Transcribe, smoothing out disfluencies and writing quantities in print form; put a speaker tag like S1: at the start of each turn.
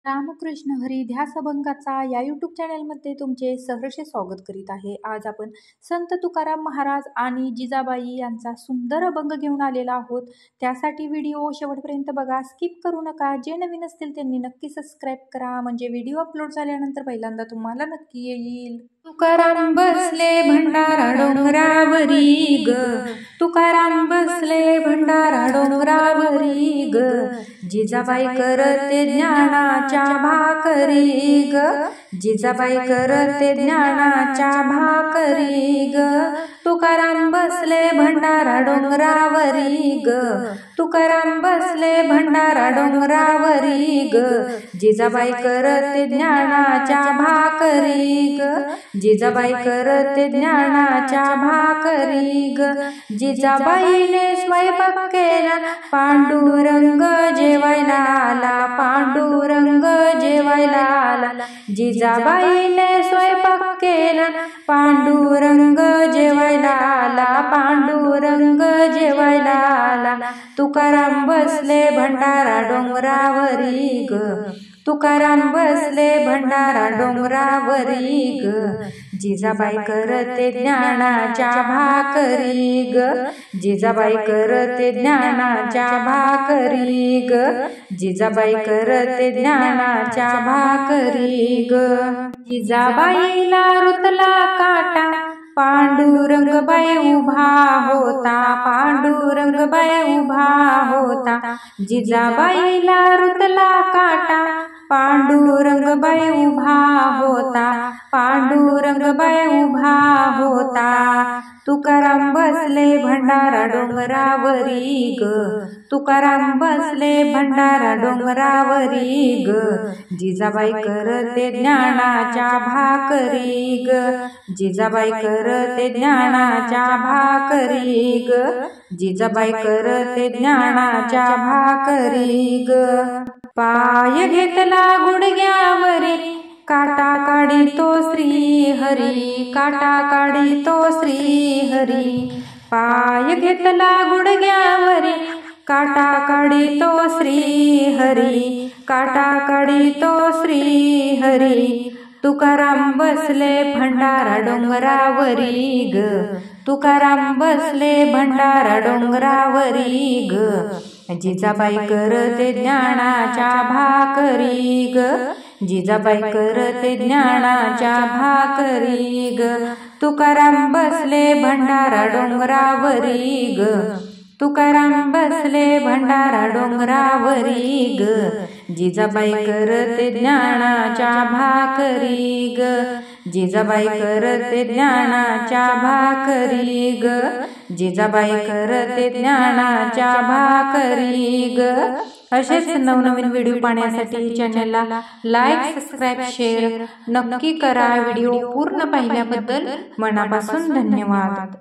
S1: रामकृष्ण हरी ध्यास अभंगाचा या यूट्यूब चॅनलमध्ये तुमचे सहर्ष स्वागत करीत आहे। आज आपण संत तुकाराम महाराज आणि जिजाबाई यांचा सुंदर अभंग घेऊन आलेला आहोत। त्यासाठी व्हिडिओ शेवटपर्यंत बघा, स्किप करू नका। जे नवीन असतील त्यांनी नक्की सबस्क्राइब करा, म्हणजे व्हिडिओ अपलोड झाल्यानंतर पहिल्यांदा तुम्हाला नक्की येईल। तुकाराम बसले भंडारा डोंगरावरी ग, तुकाराम बसले भंडारा डोंगरावरी ग, जिजाबाई करते ज्ञानाच्या भाकरी ग, जिजाबाई करते ज्ञानाच्या भाकरी ग, तुकाराम बसले भंडारा डोंगरावरी ग, तुकाराम बसले भंडारा डोंगरावरी ग, जिजाबाई करते ज्ञानाच्या भाकरी ग, जिजाबाई करते ज्ञानाच्या भाकरी ग, जिजाबाईने स्वयंपाक केला पांडुरंग जेवायला आला, पांडुरंग जेवायला आला, जिजाबाईने स्वयंपाक केला पांडुरंग जेवायला आला, पांडुरंग जेवायला आला, तुकाराम बसले भंडारा डोंगरावरी ग, तुकाराम बसले भंडारा डोंगरावरी ग, जिजाबाई करते ज्ञानाच्या भाकरी ग, जिजाबाई करते ज्ञानाच्या भाकरी ग, जिजाबाई करते ज्ञानाच्या भाकरी ग, जिजाबाईला रुतला काटा पांडुरंग बाई उभा होता, पांडुरंग बाई उभा होता, जिजाबाईला रुतला काटा पांडुरंग बाई उभा होता, पांडुरंग बाई उभा होता, तुकाराम बसले भंडारा डोंगरावरी ग, तुकाराम बसले भंडारा डोंगरावरी ग, जिजाबाई करते ज्ञानाच्या भाकरी ग, जिजाबाई करते ज्ञानाच्या भाकरी ग, जिजाबाई करते ज्ञानाच्या भाकरी ग, पाय घेतला गुडघ्यावरी काटा काढी तो श्री हरी, काटा काढी तो श्री हरी, पाय घेतला गुडघ्यावरी काटा काढी तो श्री हरी, काटा काढी तो श्री हरी, तुकाराम बसले भंडारा डोंगरावरी ग, तुकाराम बसले भंडारा डोंगरावरी ग, जिजाबाई करते ज्ञानाच्या भाकरी ग, जिजाबाई करते ज्ञानाच्या भाकरी ग, तुकाराम बसले भंडारा डोंगरावरी ग, तुकाराम बसले भंडारा डोंगरावरी ग, जिजाबाई करते ज्ञानाच्या भाकरी ग, जिजाबाई करते ज्ञानाच्या भाकरी ग, जिजाबाई करते ज्ञानाच्या भाकरी ग। असेच नवनवीन व्हिडिओ पाहण्यासाठी चॅनलला लाईक, सबस्क्राइब, शेअर नक्की करा। व्हिडिओ पूर्ण पाहिल्याबद्दल मनापासून धन्यवाद।